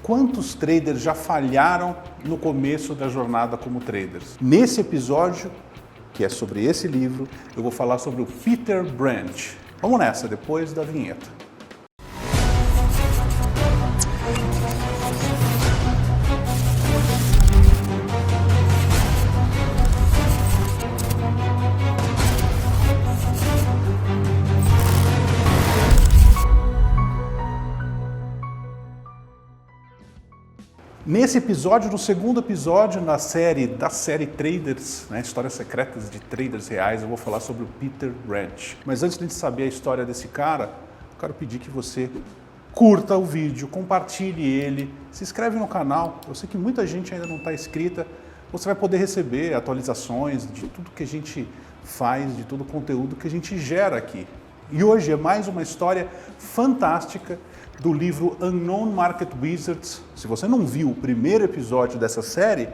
Quantos traders já falharam no começo da jornada como traders? Nesse episódio, que é sobre esse livro, eu vou falar sobre o Peter Branch. Vamos nessa, depois da vinheta. Nesse episódio, no segundo episódio da série Traders, Histórias Secretas de Traders Reais, eu vou falar sobre o Peter Branch. Mas antes de a gente saber a história desse cara, eu quero pedir que você curta o vídeo, compartilhe ele, se inscreve no canal. Eu sei que muita gente ainda não está inscrita. Você vai poder receber atualizações de tudo que a gente faz, de todo o conteúdo que a gente gera aqui. E hoje é mais uma história fantástica do livro Unknown Market Wizards. Se você não viu o primeiro episódio dessa série,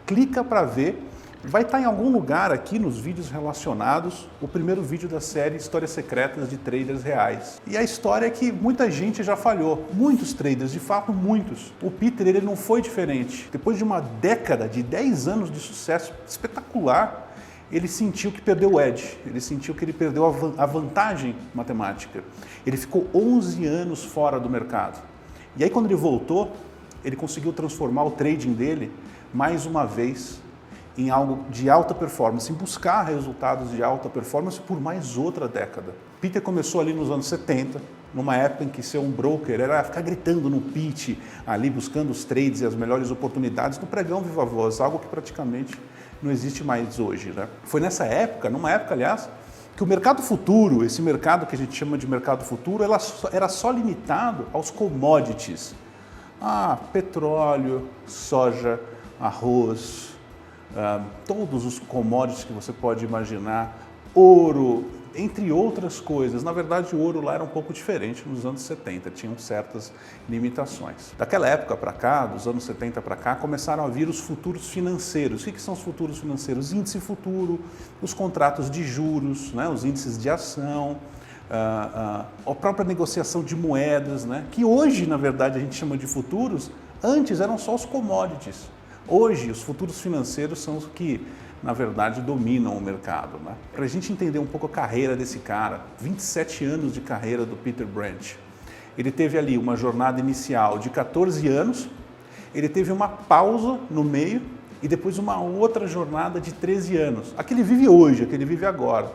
clica para ver. Vai estar em algum lugar aqui nos vídeos relacionados o primeiro vídeo da série Histórias Secretas de Traders Reais. E a história é que muita gente já falhou, muitos traders, de fato muitos. O Peter ele não foi diferente. Depois de uma década, de 10 anos de sucesso espetacular, ele sentiu que perdeu o edge, ele sentiu que ele perdeu a vantagem matemática. Ele ficou 11 anos fora do mercado. E aí quando ele voltou, ele conseguiu transformar o trading dele, mais uma vez, em algo de alta performance, em buscar resultados de alta performance por mais outra década. Peter começou ali nos anos 70, numa época em que ser um broker era ficar gritando no pitch, ali buscando os trades e as melhores oportunidades no pregão viva voz, algo que praticamente não existe mais hoje, né? Foi nessa época, numa época, aliás, que o mercado futuro, esse mercado que a gente chama de mercado futuro, era só limitado aos commodities. Petróleo, soja, arroz, todos os commodities que você pode imaginar, ouro, entre outras coisas. Na verdade, o ouro lá era um pouco diferente nos anos 70, tinham certas limitações. Daquela época para cá, dos anos 70 para cá, começaram a vir os futuros financeiros. O que são os futuros financeiros? Índice futuro, os contratos de juros, os índices de ação, a própria negociação de moedas, que hoje, na verdade, a gente chama de futuros, antes eram só os commodities. Hoje, os futuros financeiros são os que, na verdade, dominam o mercado. Para a gente entender um pouco a carreira desse cara, 27 anos de carreira do Peter Branch. Ele teve ali uma jornada inicial de 14 anos, ele teve uma pausa no meio e depois uma outra jornada de 13 anos. A que ele vive hoje, a que ele vive agora.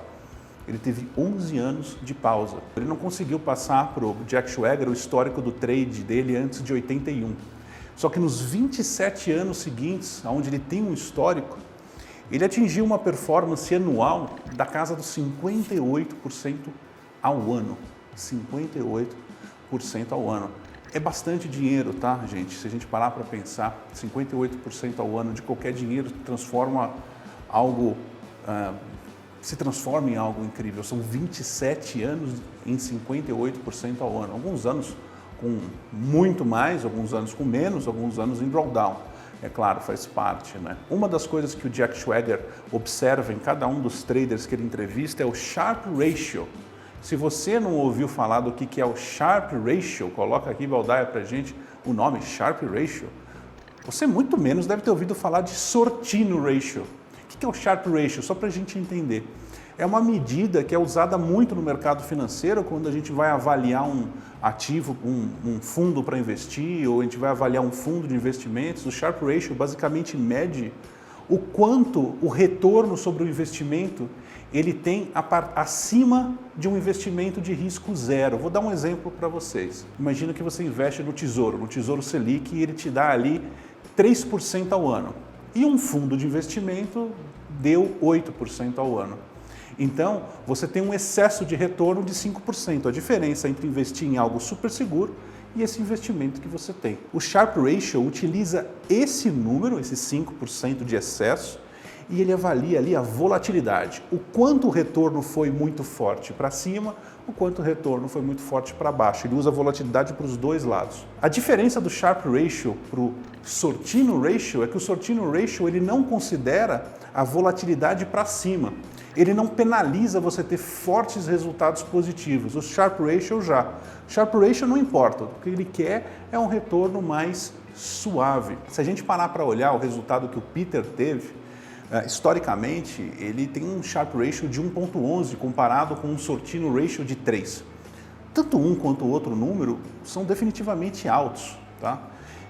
Ele teve 11 anos de pausa. Ele não conseguiu passar para o Jack Schwager o histórico do trade dele antes de 81. Só que nos 27 anos seguintes, onde ele tem um histórico, ele atingiu uma performance anual da casa dos 58% ao ano. 58% ao ano. É bastante dinheiro, tá, gente? Se a gente parar para pensar, 58% ao ano de qualquer dinheiro se transforma em algo incrível. São 27 anos em 58% ao ano. Alguns anos com muito mais, alguns anos com menos, alguns anos em drawdown. É claro, faz parte, Uma das coisas que o Jack Schwager observa em cada um dos traders que ele entrevista é o Sharpe Ratio. Se você não ouviu falar do que é o Sharpe Ratio, coloca aqui, Valdaia, pra gente o nome Sharpe Ratio. Você muito menos deve ter ouvido falar de Sortino Ratio. O que é o Sharpe Ratio? Só para a gente entender. É uma medida que é usada muito no mercado financeiro quando a gente vai avaliar um ativo, um fundo para investir, ou a gente vai avaliar um fundo de investimentos. O Sharpe Ratio basicamente mede o quanto o retorno sobre o investimento ele tem acima de um investimento de risco zero. Vou dar um exemplo para vocês. Imagina que você investe no Tesouro Selic, e ele te dá ali 3% ao ano. E um fundo de investimento deu 8% ao ano. Então, você tem um excesso de retorno de 5%. A diferença entre investir em algo super seguro e esse investimento que você tem. O Sharpe Ratio utiliza esse número, esse 5% de excesso, e ele avalia ali a volatilidade. O quanto o retorno foi muito forte para cima, o quanto o retorno foi muito forte para baixo. Ele usa a volatilidade para os dois lados. A diferença do Sharpe Ratio para o Sortino Ratio é que o Sortino Ratio ele não considera a volatilidade para cima. Ele não penaliza você ter fortes resultados positivos. O Sharpe Ratio já. Sharpe Ratio não importa, o que ele quer é um retorno mais suave. Se a gente parar para olhar o resultado que o Peter teve, historicamente, ele tem um Sharpe Ratio de 1.11 comparado com um Sortino Ratio de 3. Tanto um quanto o outro número são definitivamente altos, tá?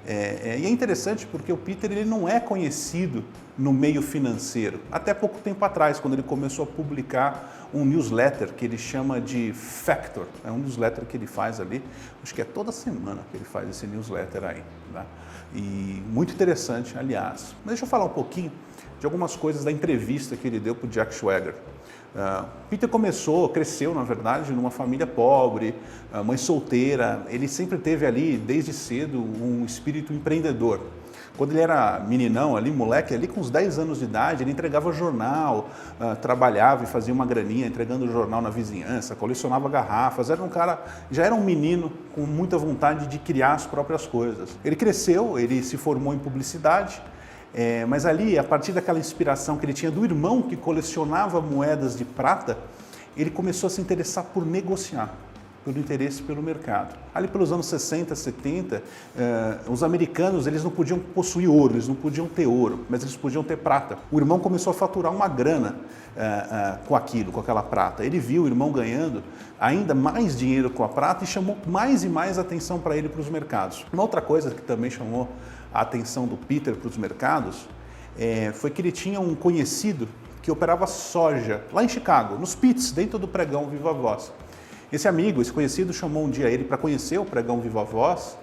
E é interessante porque o Peter ele não é conhecido no meio financeiro. Até pouco tempo atrás, quando ele começou a publicar um newsletter que ele chama de Factor. É um newsletter que ele faz ali, acho que é toda semana que ele faz esse newsletter aí. Tá? E muito interessante, aliás. Mas deixa eu falar um pouquinho de algumas coisas da entrevista que ele deu para o Jack Schwager. Peter cresceu, na verdade, numa família pobre, mãe solteira. Ele sempre teve ali, desde cedo, um espírito empreendedor. Quando ele era meninão ali, moleque, ali com uns 10 anos de idade, ele entregava jornal, trabalhava e fazia uma graninha entregando jornal na vizinhança, colecionava garrafas, já era um menino com muita vontade de criar as próprias coisas. Ele cresceu, ele se formou em publicidade, mas ali, a partir daquela inspiração que ele tinha do irmão que colecionava moedas de prata, ele começou a se interessar por negociar, pelo interesse pelo mercado. Ali pelos anos 60, 70, os americanos eles não podiam possuir ouro, eles não podiam ter ouro, mas eles podiam ter prata. O irmão começou a faturar uma grana com aquela prata. Ele viu o irmão ganhando ainda mais dinheiro com a prata e chamou mais e mais atenção para ele para os mercados. Uma outra coisa que também chamou a atenção do Peter para os mercados foi que ele tinha um conhecido que operava soja lá em Chicago, nos pits, dentro do pregão Viva Voz. Esse conhecido, chamou um dia ele para conhecer o pregão Viva Voz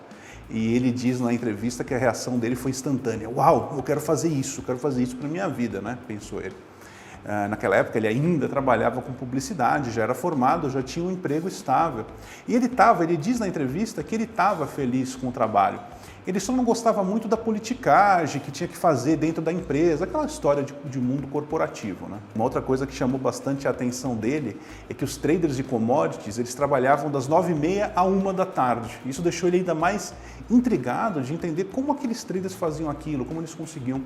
e ele diz na entrevista que a reação dele foi instantânea. Uau, eu quero fazer isso para a minha vida, né? Pensou ele. Naquela época ele ainda trabalhava com publicidade, já era formado, já tinha um emprego estável. E ele diz na entrevista que ele estava feliz com o trabalho. Ele só não gostava muito da politicagem que tinha que fazer dentro da empresa, aquela história de mundo corporativo, né? Uma outra coisa que chamou bastante a atenção dele é que os traders de commodities, eles trabalhavam das 9h30 à 1 da tarde. Isso deixou ele ainda mais intrigado de entender como aqueles traders faziam aquilo, como eles conseguiam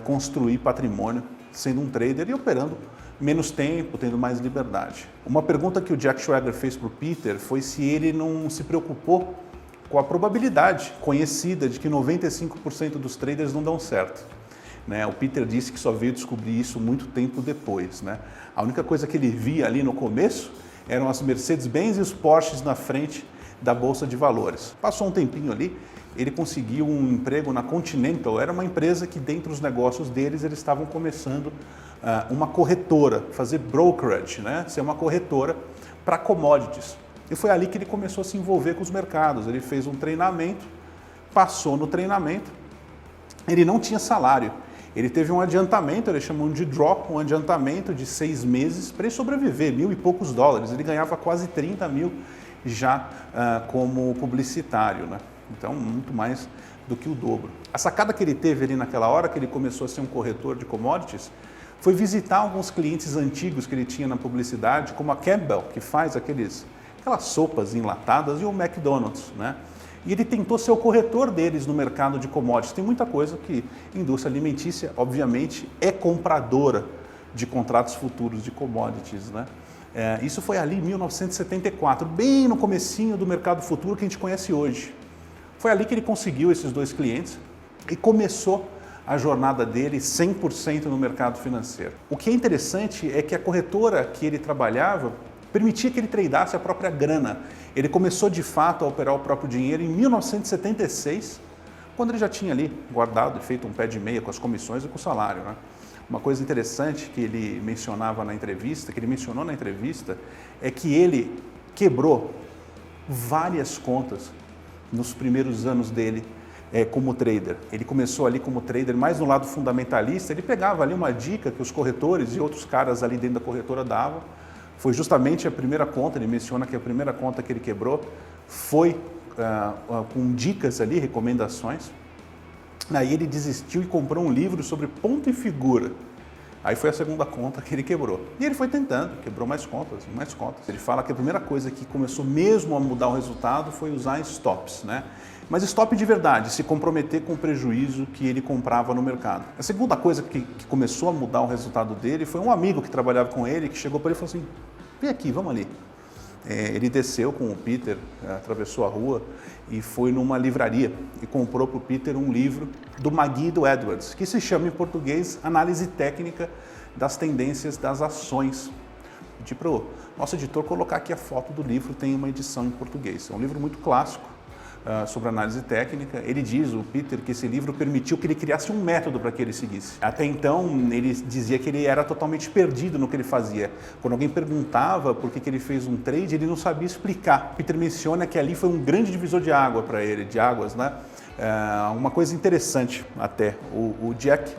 construir patrimônio sendo um trader e operando menos tempo, tendo mais liberdade. Uma pergunta que o Jack Schwager fez para o Peter foi se ele não se preocupou com a probabilidade conhecida de que 95% dos traders não dão certo. O Peter disse que só veio descobrir isso muito tempo depois. A única coisa que ele via ali no começo eram as Mercedes-Benz e os Porsches na frente da Bolsa de Valores. Passou um tempinho ali, ele conseguiu um emprego na Continental, era uma empresa que dentro dos negócios deles eles estavam começando uma corretora, fazer brokerage, ser uma corretora para commodities. E foi ali que ele começou a se envolver com os mercados. Ele fez um treinamento, passou no treinamento, ele não tinha salário. Ele teve um adiantamento, ele chamou de drop, um adiantamento de 6 meses para ele sobreviver, $1.000 e poucos. Ele ganhava quase 30 mil já como publicitário, Então, muito mais do que o dobro. A sacada que ele teve ali naquela hora, que ele começou a ser um corretor de commodities, foi visitar alguns clientes antigos que ele tinha na publicidade, como a Campbell, que faz aquelas sopas enlatadas, e o McDonald's, E ele tentou ser o corretor deles no mercado de commodities. Tem muita coisa que a indústria alimentícia, obviamente, é compradora de contratos futuros de commodities, Isso foi ali em 1974, bem no comecinho do mercado futuro que a gente conhece hoje. Foi ali que ele conseguiu esses 2 clientes e começou a jornada dele 100% no mercado financeiro. O que é interessante é que a corretora que ele trabalhava permitia que ele tradeasse a própria grana. Ele começou de fato a operar o próprio dinheiro em 1976, quando ele já tinha ali guardado e feito um pé de meia com as comissões e com o salário. Uma coisa interessante que ele mencionou na entrevista, é que ele quebrou várias contas nos primeiros anos dele como trader. Ele começou ali como trader mais no lado fundamentalista, ele pegava ali uma dica que os corretores e outros caras ali dentro da corretora davam. Foi justamente a primeira conta, ele menciona que a primeira conta que ele quebrou foi com dicas ali, recomendações. Aí ele desistiu e comprou um livro sobre ponto e figura. Aí foi a segunda conta que ele quebrou. E ele foi tentando, quebrou mais contas, mais contas. Ele fala que a primeira coisa que começou mesmo a mudar o resultado foi usar stops, né? Mas stop de verdade, se comprometer com o prejuízo que ele comprava no mercado. A segunda coisa que começou a mudar o resultado dele foi um amigo que trabalhava com ele, que chegou para ele e falou assim, vem aqui, vamos ali. Ele desceu com o Peter, atravessou a rua e foi numa livraria e comprou para o Peter um livro do McGee e do Edwards, que se chama em português Análise Técnica das Tendências das Ações. Pedi para o nosso editor colocar aqui a foto do livro, tem uma edição em português. É um livro muito clássico sobre análise técnica. Ele diz, o Peter, que esse livro permitiu que ele criasse um método para que ele seguisse. Até então, ele dizia que ele era totalmente perdido no que ele fazia. Quando alguém perguntava por que ele fez um trade, ele não sabia explicar. Peter menciona que ali foi um grande divisor de água para ele, de águas, né? Uma coisa interessante até, o Jack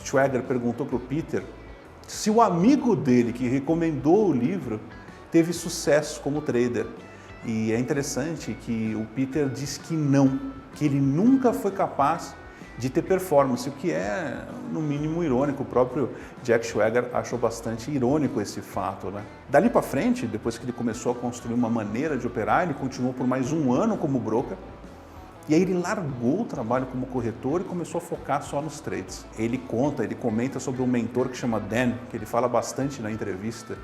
Schwager perguntou para o Peter se o amigo dele que recomendou o livro teve sucesso como trader. E é interessante que o Peter diz que não, que ele nunca foi capaz de ter performance, o que é, no mínimo, irônico. O próprio Jack Schwager achou bastante irônico esse fato, né? Dali para frente, depois que ele começou a construir uma maneira de operar, ele continuou por mais um ano como broker, e aí ele largou o trabalho como corretor e começou a focar só nos trades. Ele comenta sobre um mentor que chama Dan, que ele fala bastante na entrevista,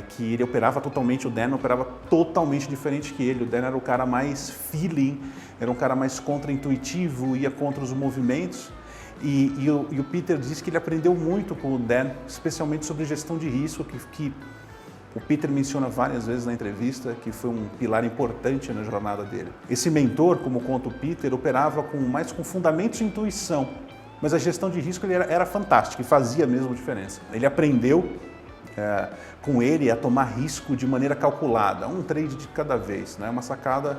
que ele operava totalmente, o Dan operava totalmente diferente que ele. O Dan era o cara mais feeling, era um cara mais contra-intuitivo, ia contra os movimentos. E o Peter disse que ele aprendeu muito com o Dan, especialmente sobre gestão de risco, que o Peter menciona várias vezes na entrevista que foi um pilar importante na jornada dele. Esse mentor, como conta o Peter, operava mais com fundamentos de intuição, mas a gestão de risco ele era fantástica e fazia mesmo diferença. Ele aprendeu com ele a tomar risco de maneira calculada, um trade de cada vez, né? Uma sacada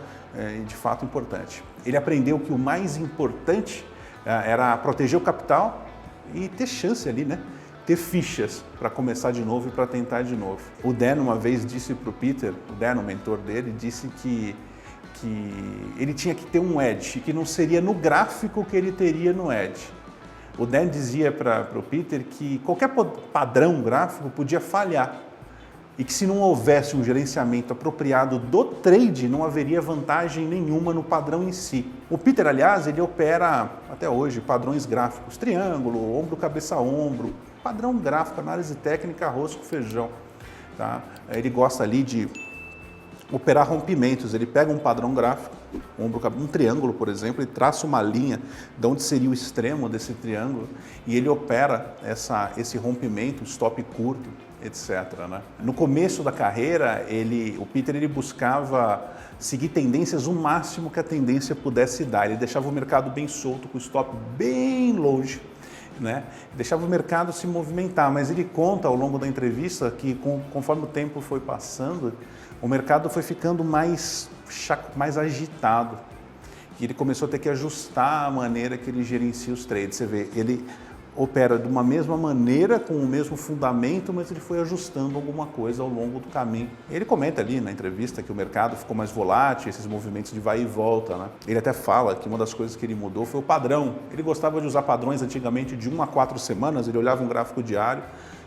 de fato importante. Ele aprendeu que o mais importante era proteger o capital e ter chance ali, né? Ter fichas para começar de novo e para tentar de novo. O Dan uma vez disse para o Peter, o Dan, o mentor dele, disse que ele tinha que ter um edge, que não seria no gráfico que ele teria no edge. O Dan dizia para o Peter que qualquer padrão gráfico podia falhar e que se não houvesse um gerenciamento apropriado do trade, não haveria vantagem nenhuma no padrão em si. O Peter, aliás, ele opera até hoje padrões gráficos, triângulo, ombro, cabeça, ombro, padrão gráfico, análise técnica, arroz com feijão. Tá? Ele gosta ali de operar rompimentos, ele pega um padrão gráfico, um triângulo, por exemplo, e traça uma linha de onde seria o extremo desse triângulo e ele opera esse rompimento, stop curto, etc. Né? No começo da carreira, o Peter ele buscava seguir tendências o máximo que a tendência pudesse dar. Ele deixava o mercado bem solto, com o stop bem longe, né? Deixava o mercado se movimentar, mas ele conta ao longo da entrevista que conforme o tempo foi passando, o mercado foi ficando mais agitado e ele começou a ter que ajustar a maneira que ele gerencia os trades. Você vê, ele opera de uma mesma maneira, com o mesmo fundamento, mas ele foi ajustando alguma coisa ao longo do caminho. Ele comenta ali na entrevista que o mercado ficou mais volátil, esses movimentos de vai e volta, né? Ele até fala que uma das coisas que ele mudou foi o padrão. Ele gostava de usar padrões antigamente de 1 a 4 semanas, ele olhava um gráfico diário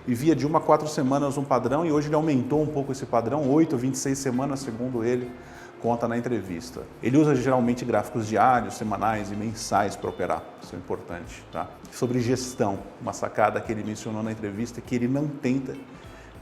e via de 1 a 4 semanas um padrão, e hoje ele aumentou um pouco esse padrão, 8 a 26 semanas, segundo ele conta na entrevista. Ele usa geralmente gráficos diários, semanais e mensais para operar, isso é importante. Tá? Sobre gestão, uma sacada que ele mencionou na entrevista, que ele não tenta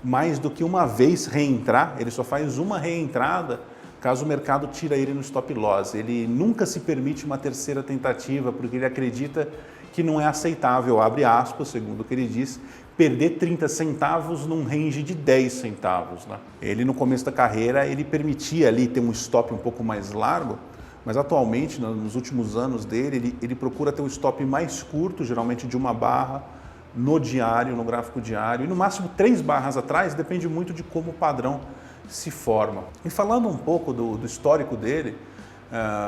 mais do que uma vez reentrar, ele só faz uma reentrada caso o mercado tira ele no stop loss. Ele nunca se permite uma terceira tentativa, porque ele acredita que não é aceitável, abre aspas, segundo o que ele diz, perder 30 centavos num range de 10 centavos. Né? Ele, no começo da carreira, ele permitia ali ter um stop um pouco mais largo, mas atualmente, nos últimos anos dele, ele procura ter um stop mais curto, geralmente de 1 barra, no diário, no gráfico diário, e no máximo 3 barras atrás, depende muito de como o padrão se forma. E falando um pouco do histórico dele,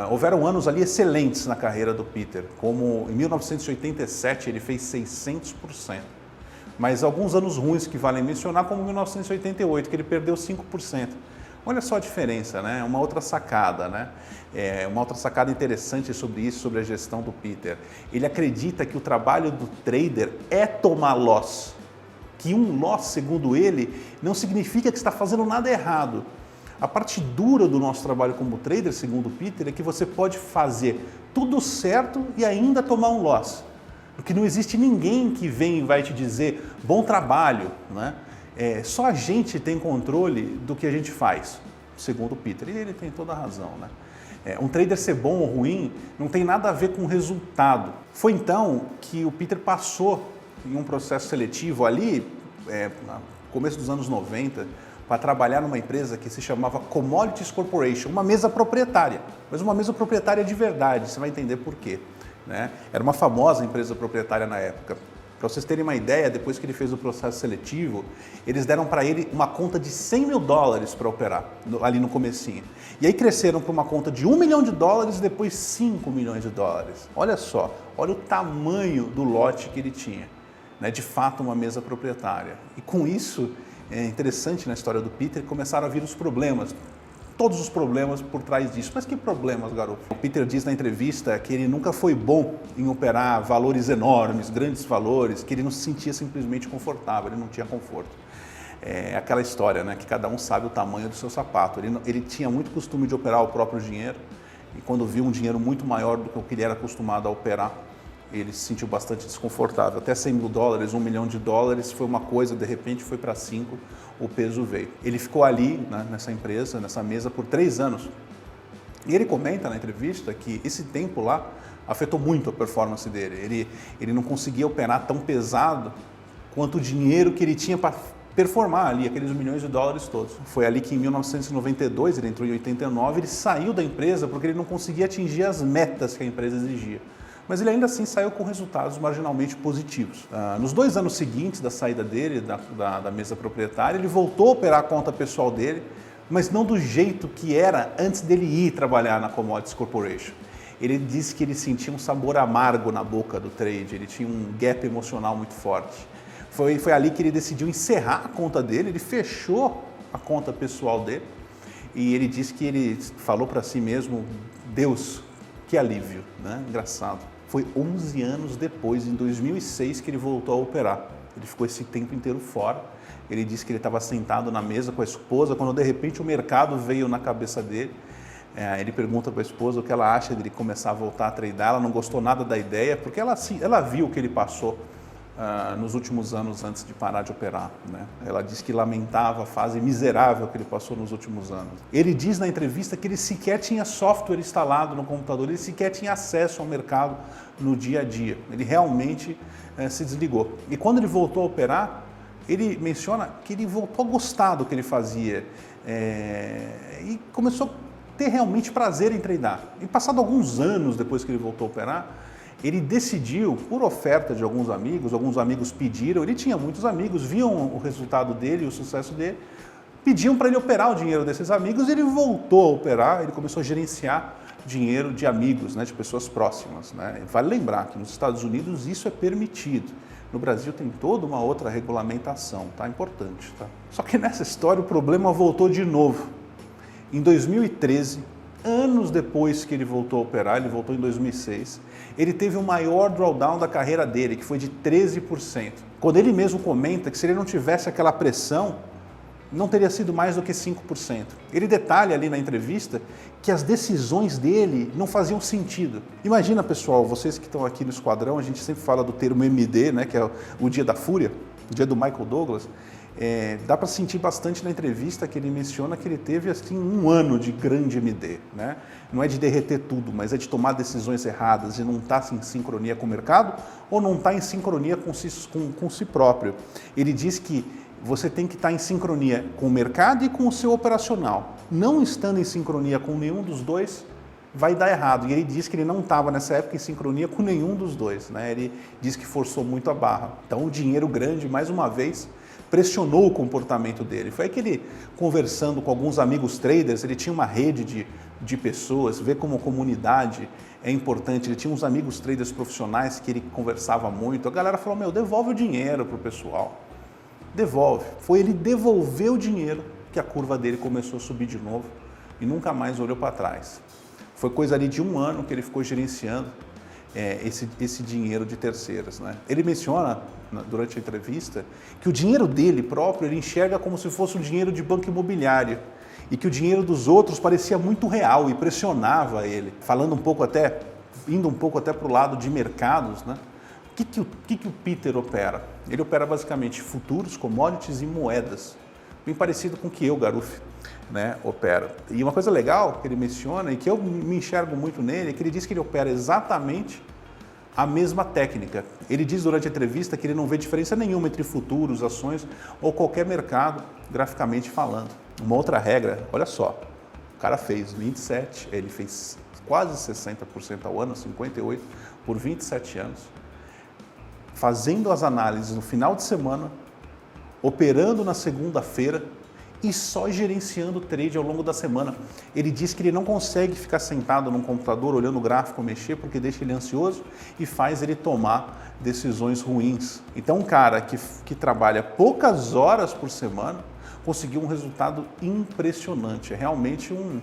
houveram anos ali excelentes na carreira do Peter, como em 1987 ele fez 600%. Mas alguns anos ruins que valem mencionar, como 1988, que ele perdeu 5%. Olha só a diferença, né? Uma outra sacada, né? Uma outra sacada interessante sobre isso, sobre a gestão do Peter. Ele acredita que o trabalho do trader é tomar loss que um loss, segundo ele, não significa que você está fazendo nada errado. A parte dura do nosso trabalho como trader, segundo o Peter, é que você pode fazer tudo certo e ainda tomar um loss. Porque não existe ninguém que vem e vai te dizer bom trabalho, né? Só a gente tem controle do que a gente faz, segundo o Peter, e ele tem toda a razão, né? Um trader ser bom ou ruim não tem nada a ver com o resultado. Foi então que o Peter passou em um processo seletivo ali, no começo dos anos 90, para trabalhar numa empresa que se chamava Commodities Corporation, uma mesa proprietária, mas uma mesa proprietária de verdade, você vai entender por quê, né? Era uma famosa empresa proprietária na época. Para vocês terem uma ideia, depois que ele fez o processo seletivo, eles deram para ele uma conta de $100 mil para operar, ali no comecinho. E aí cresceram para uma conta de $1 milhão e depois $5 milhões. Olha só, olha o tamanho do lote que ele tinha, né? De fato, uma mesa proprietária. E com isso, é interessante na história do Peter, começaram a vir os problemas. Todos os problemas por trás disso. Mas que problemas, garoto? O Peter diz na entrevista que ele nunca foi bom em operar valores enormes, grandes valores, que ele não se sentia simplesmente confortável, ele não tinha conforto. É aquela história, né, que cada um sabe o tamanho do seu sapato. Ele tinha muito costume de operar o próprio dinheiro e quando viu um dinheiro muito maior do que o que ele era acostumado a operar, ele se sentiu bastante desconfortável. Até $100 mil, $1 milhão foi uma coisa, de repente foi para 5, o peso veio. Ele ficou ali, né, nessa empresa, nessa mesa, por 3 anos. E ele comenta na entrevista que esse tempo lá afetou muito a performance dele. Ele não conseguia operar tão pesado quanto o dinheiro que ele tinha para performar ali, aqueles $1 milhões todos. Foi ali que em 1992, ele entrou em 89, ele saiu da empresa porque ele não conseguia atingir as metas que a empresa exigia. Mas ele ainda assim saiu com resultados marginalmente positivos. Nos 2 anos seguintes da saída dele, da mesa proprietária, ele voltou a operar a conta pessoal dele, mas não do jeito que era antes dele ir trabalhar na Commodities Corporation. Ele disse que ele sentia um sabor amargo na boca do trade, ele tinha um gap emocional muito forte. Foi ali que ele decidiu encerrar a conta dele, ele fechou a conta pessoal dele e ele disse que ele falou para si mesmo, Deus, que alívio, né? Engraçado. Foi 11 anos depois, em 2006, que ele voltou a operar. Ele ficou esse tempo inteiro fora. Ele disse que ele estava sentado na mesa com a esposa, quando de repente o mercado veio na cabeça dele. Ele pergunta para a esposa o que ela acha dele começar a voltar a tradar. Ela não gostou nada da ideia, porque ela viu o que ele passou nos últimos anos antes de parar de operar, né? Ela disse que lamentava a fase miserável que ele passou nos últimos anos. Ele diz na entrevista que ele sequer tinha software instalado no computador, ele sequer tinha acesso ao mercado no dia a dia. Ele realmente se desligou. E quando ele voltou a operar, ele menciona que ele voltou a gostar do que ele fazia e começou a ter realmente prazer em tradar. E passado alguns anos depois que ele voltou a operar, ele decidiu, por oferta de alguns amigos pediram, ele tinha muitos amigos, viam o resultado dele, o sucesso dele, pediam para ele operar o dinheiro desses amigos e ele voltou a operar, ele começou a gerenciar dinheiro de amigos, né, de pessoas próximas, né? Vale lembrar que nos Estados Unidos isso é permitido. No Brasil tem toda uma outra regulamentação, tá? Importante, tá? Só que nessa história o problema voltou de novo. Em 2013, anos depois que ele voltou a operar, ele voltou em 2006, ele teve o maior drawdown da carreira dele, que foi de 13%. Quando ele mesmo comenta que se ele não tivesse aquela pressão, não teria sido mais do que 5%. Ele detalha ali na entrevista que as decisões dele não faziam sentido. Imagina, pessoal, vocês que estão aqui no Esquadrão, a gente sempre fala do termo MD, né, que é o dia da fúria, o dia do Michael Douglas. Dá para sentir bastante na entrevista que ele menciona que ele teve assim, 1 ano de grande MD, né? Não é de derreter tudo, mas é de tomar decisões erradas, de não estar em sincronia com o mercado ou não estar em sincronia com si próprio. Ele diz que você tem que estar em sincronia com o mercado e com o seu operacional. Não estando em sincronia com nenhum dos dois, vai dar errado. E ele diz que ele não estava nessa época em sincronia com nenhum dos dois, né? Ele diz que forçou muito a barra. Então o dinheiro grande, mais uma vez, pressionou o comportamento dele. Foi aí que ele, conversando com alguns amigos traders, ele tinha uma rede de pessoas, vê como comunidade é importante. Ele tinha uns amigos traders profissionais que ele conversava muito. A galera falou, meu, devolve o dinheiro para o pessoal. Devolve. Foi ele devolver o dinheiro que a curva dele começou a subir de novo e nunca mais olhou para trás. Foi coisa ali de 1 ano que ele ficou gerenciando esse dinheiro de terceiros, né? Ele menciona, durante a entrevista, que o dinheiro dele próprio ele enxerga como se fosse um dinheiro de banco imobiliário e que o dinheiro dos outros parecia muito real e pressionava ele. Indo um pouco até para o lado de mercados, né? O que o Peter opera? Ele opera basicamente futuros, commodities e moedas, bem parecido com o que eu, Garuf, né, opera. E uma coisa legal que ele menciona e que eu me enxergo muito nele é que ele diz que ele opera exatamente a mesma técnica. Ele diz durante a entrevista que ele não vê diferença nenhuma entre futuros, ações ou qualquer mercado, graficamente falando. Uma outra regra, olha só, o cara fez 27, ele fez quase 60% ao ano, 58% por 27 anos, fazendo as análises no final de semana, operando na segunda-feira e só gerenciando o trade ao longo da semana. Ele diz que ele não consegue ficar sentado num computador olhando o gráfico mexer porque deixa ele ansioso e faz ele tomar decisões ruins. Então um cara que trabalha poucas horas por semana conseguiu um resultado impressionante. É realmente um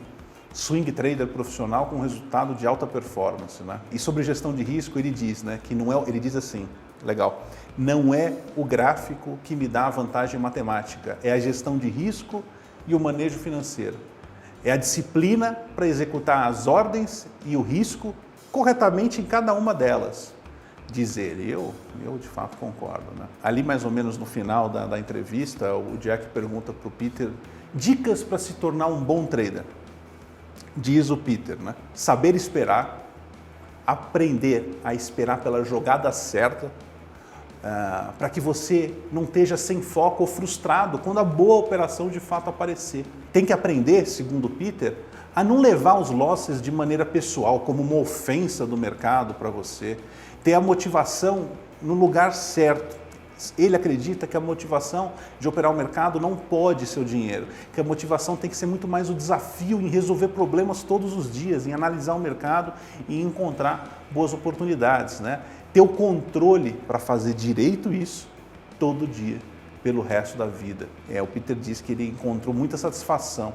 swing trader profissional com resultado de alta performance, né? E sobre gestão de risco ele diz, né, que não é, ele diz assim, legal, não é o gráfico que me dá a vantagem matemática, é a gestão de risco e o manejo financeiro. É a disciplina para executar as ordens e o risco corretamente em cada uma delas, diz ele. Eu de fato concordo, né? Ali mais ou menos no final da entrevista, o Jack pergunta para o Peter dicas para se tornar um bom trader. Diz o Peter, né? Saber esperar, aprender a esperar pela jogada certa, para que você não esteja sem foco ou frustrado quando a boa operação de fato aparecer. Tem que aprender, segundo o Peter, a não levar os losses de maneira pessoal, como uma ofensa do mercado para você. Ter a motivação no lugar certo. Ele acredita que a motivação de operar o mercado não pode ser o dinheiro, que a motivação tem que ser muito mais o desafio em resolver problemas todos os dias, em analisar o mercado e encontrar boas oportunidades, né? Ter o controle para fazer direito isso todo dia, pelo resto da vida. O Peter diz que ele encontrou muita satisfação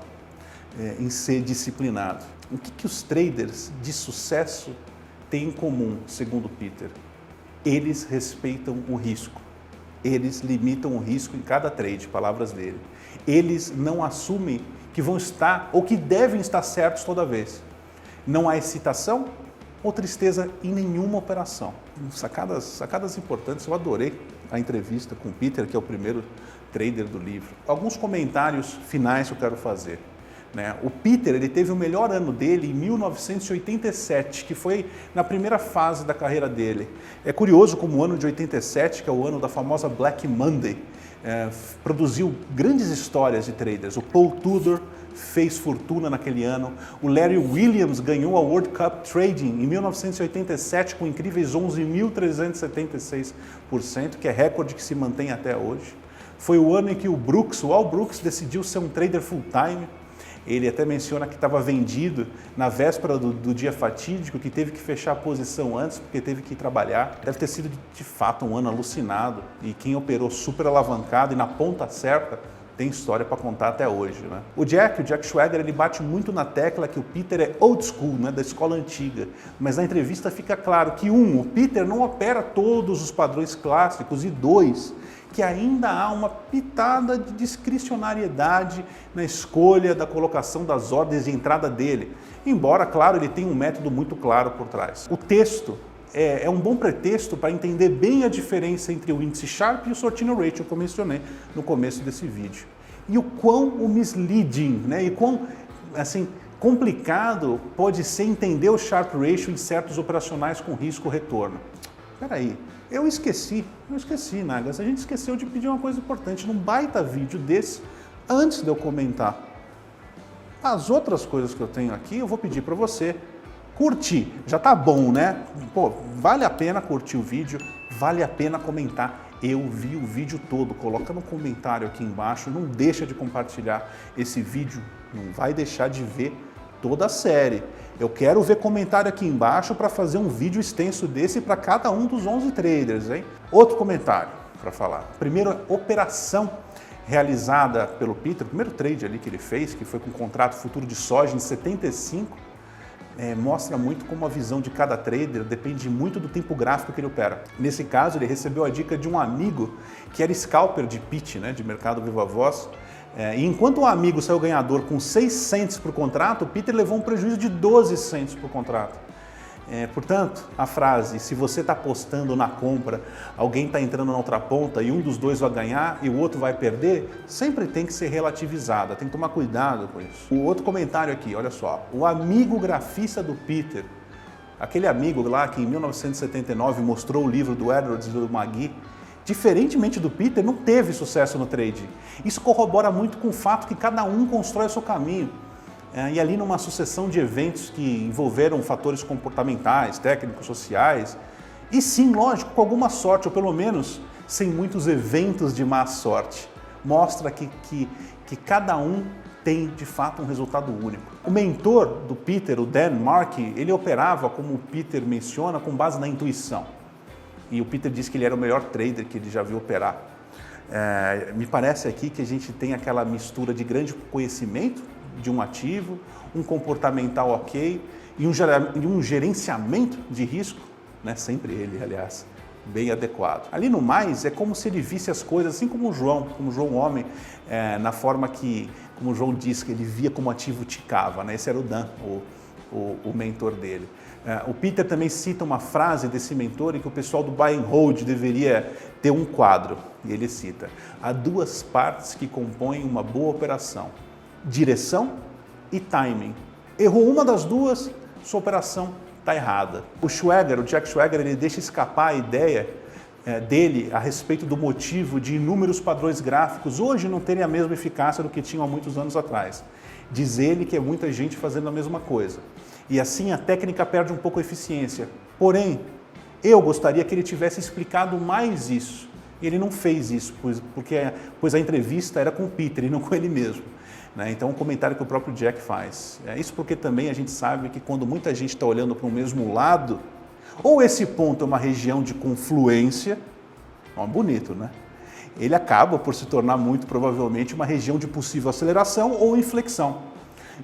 em ser disciplinado. O que os traders de sucesso têm em comum, segundo Peter? Eles respeitam o risco. Eles limitam o risco em cada trade, palavras dele. Eles não assumem que vão estar ou que devem estar certos toda vez. Não há excitação ou tristeza em nenhuma operação. Sacadas importantes, eu adorei a entrevista com o Peter, que é o primeiro trader do livro. Alguns comentários finais que eu quero fazer. O Peter ele teve o melhor ano dele em 1987, que foi na primeira fase da carreira dele. É curioso como o ano de 87, que é o ano da famosa Black Monday, produziu grandes histórias de traders. O Paul Tudor fez fortuna naquele ano, o Larry Williams ganhou a World Cup Trading em 1987 com incríveis 11.376%, que é recorde que se mantém até hoje. Foi o ano em que o Al Brooks decidiu ser um trader full-time. Ele até menciona que estava vendido na véspera do dia fatídico, que teve que fechar a posição antes porque teve que ir trabalhar. Deve ter sido de fato um ano alucinado e quem operou super alavancado e na ponta certa tem história para contar até hoje, né? O Jack Schwager, ele bate muito na tecla que o Peter é old school, né, da escola antiga, mas na entrevista fica claro que o Peter não opera todos os padrões clássicos e que ainda há uma pitada de discricionariedade na escolha da colocação das ordens de entrada dele, embora, claro, ele tenha um método muito claro por trás. O texto é um bom pretexto para entender bem a diferença entre o índice Sharpe e o Sortino Ratio, que eu mencionei no começo desse vídeo. E o quão misleading, né, e quão complicado pode ser entender o Sharpe Ratio em certos operacionais com risco-retorno. Espera aí, eu esqueci, Nagas, a gente esqueceu de pedir uma coisa importante num baita vídeo desse, antes de eu comentar. As outras coisas que eu tenho aqui, eu vou pedir para você curtir. Já tá bom, né? Pô, vale a pena curtir o vídeo, vale a pena comentar. Eu vi o vídeo todo, coloca no comentário aqui embaixo, não deixa de compartilhar esse vídeo, não vai deixar de ver toda a série. Eu quero ver comentário aqui embaixo para fazer um vídeo extenso desse para cada um dos 11 traders, hein? Outro comentário para falar. Primeira operação realizada pelo Peter, o primeiro trade ali que ele fez, que foi com um contrato futuro de soja em 75, mostra muito como a visão de cada trader depende muito do tempo gráfico que ele opera. Nesse caso, ele recebeu a dica de um amigo que era scalper de pitch, né, de mercado viva voz. E enquanto o amigo saiu ganhador com 6 cents por contrato, o Peter levou um prejuízo de 12 cents por contrato. Portanto, a frase, se você está apostando na compra, alguém está entrando na outra ponta e um dos dois vai ganhar e o outro vai perder, sempre tem que ser relativizada, tem que tomar cuidado com isso. O outro comentário aqui, olha só, o amigo grafista do Peter, aquele amigo lá que em 1979 mostrou o livro do Edwards e do Magui, diferentemente do Peter, não teve sucesso no trading. Isso corrobora muito com o fato que cada um constrói o seu caminho. E ali numa sucessão de eventos que envolveram fatores comportamentais, técnicos, sociais, e sim, lógico, com alguma sorte, ou pelo menos sem muitos eventos de má sorte. Mostra que cada um tem, de fato, um resultado único. O mentor do Peter, o Dan Markey, ele operava, como o Peter menciona, com base na intuição. E o Peter disse que ele era o melhor trader que ele já viu operar. Me parece aqui que a gente tem aquela mistura de grande conhecimento de um ativo, um comportamental ok e um gerenciamento de risco, né? Sempre ele, aliás, bem adequado. Ali no mais, é como se ele visse as coisas assim como o João homem, na forma que, como o João disse, que ele via como o ativo ticava, né? Esse era o Dan, o mentor dele. O Peter também cita uma frase desse mentor em que o pessoal do buy and hold deveria ter um quadro, e ele cita: há duas partes que compõem uma boa operação, direção e timing. Errou uma das duas, sua operação está errada. O Jack Schwager, ele deixa escapar a ideia dele a respeito do motivo de inúmeros padrões gráficos hoje não terem a mesma eficácia do que tinham há muitos anos atrás. Diz ele que é muita gente fazendo a mesma coisa. E assim a técnica perde um pouco a eficiência. Porém, eu gostaria que ele tivesse explicado mais isso. Ele não fez isso, pois a entrevista era com o Peter e não com ele mesmo. Então, um comentário que o próprio Jack faz. Isso porque também a gente sabe que quando muita gente está olhando para o mesmo lado, ou esse ponto é uma região de confluência, bonito, né? Ele acaba por se tornar muito provavelmente uma região de possível aceleração ou inflexão.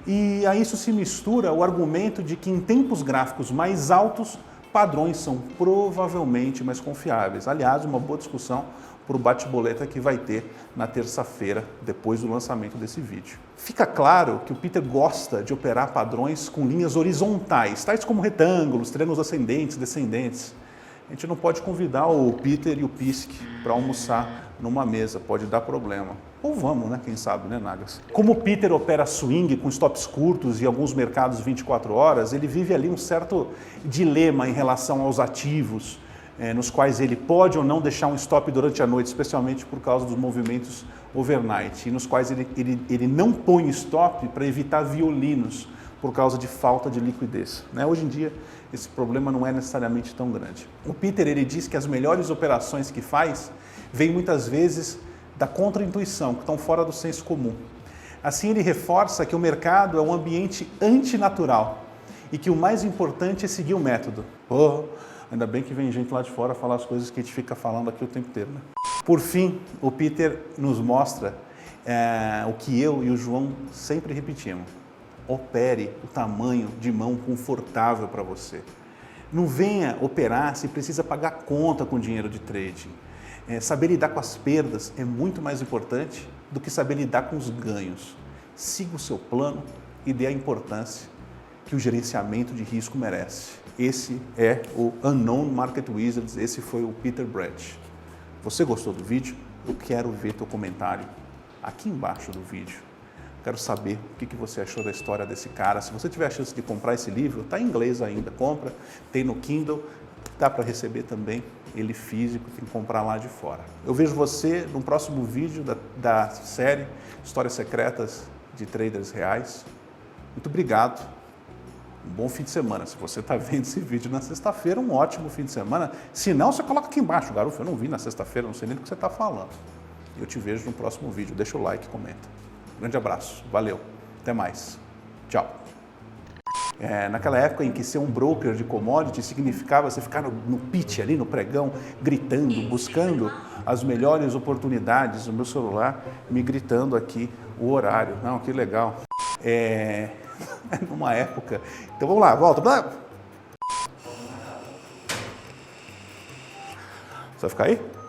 E a isso se mistura o argumento de que em tempos gráficos mais altos, padrões são provavelmente mais confiáveis. Aliás, uma boa discussão para o bate-boleta que vai ter na terça-feira, depois do lançamento desse vídeo. Fica claro que o Peter gosta de operar padrões com linhas horizontais, tais como retângulos, triângulos ascendentes, descendentes. A gente não pode convidar o Peter e o Pisk para almoçar numa mesa, pode dar problema. Ou vamos, né? Quem sabe, né, Nagas? Como o Peter opera swing com stops curtos e alguns mercados 24 horas, ele vive ali um certo dilema em relação aos ativos, nos quais ele pode ou não deixar um stop durante a noite, especialmente por causa dos movimentos overnight, e nos quais ele não põe stop para evitar violinos, por causa de falta de liquidez. Hoje em dia, esse problema não é necessariamente tão grande. O Peter, ele diz que as melhores operações que faz vêm muitas vezes da contra-intuição, que estão fora do senso comum. Assim, ele reforça que o mercado é um ambiente antinatural e que o mais importante é seguir o método. Ainda bem que vem gente lá de fora falar as coisas que a gente fica falando aqui o tempo inteiro, né? Por fim, o Peter nos mostra o que eu e o João sempre repetimos. Opere o tamanho de mão confortável para você. Não venha operar se precisa pagar conta com dinheiro de trading. Saber lidar com as perdas é muito mais importante do que saber lidar com os ganhos. Siga o seu plano e dê a importância que o gerenciamento de risco merece. Esse é o Unknown Market Wizards, esse foi o Peter Branch. Você gostou do vídeo? Eu quero ver teu comentário aqui embaixo do vídeo. Quero saber o que você achou da história desse cara. Se você tiver a chance de comprar esse livro, está em inglês ainda, compra, tem no Kindle, dá para receber também ele físico, tem que comprar lá de fora. Eu vejo você no próximo vídeo da série Histórias Secretas de Traders Reais. Muito obrigado. Um bom fim de semana. Se você está vendo esse vídeo na sexta-feira, um ótimo fim de semana. Se não, você coloca aqui embaixo. Garoto, eu não vi na sexta-feira, não sei nem do que você está falando. Eu te vejo no próximo vídeo. Deixa o like e comenta. Grande abraço. Valeu. Até mais. Tchau. Naquela época em que ser um broker de commodity significava você ficar no pitch ali, no pregão, gritando, buscando as melhores oportunidades, o meu celular me gritando aqui o horário. Não, que legal. numa época... Então vamos lá, volta. Você vai ficar aí?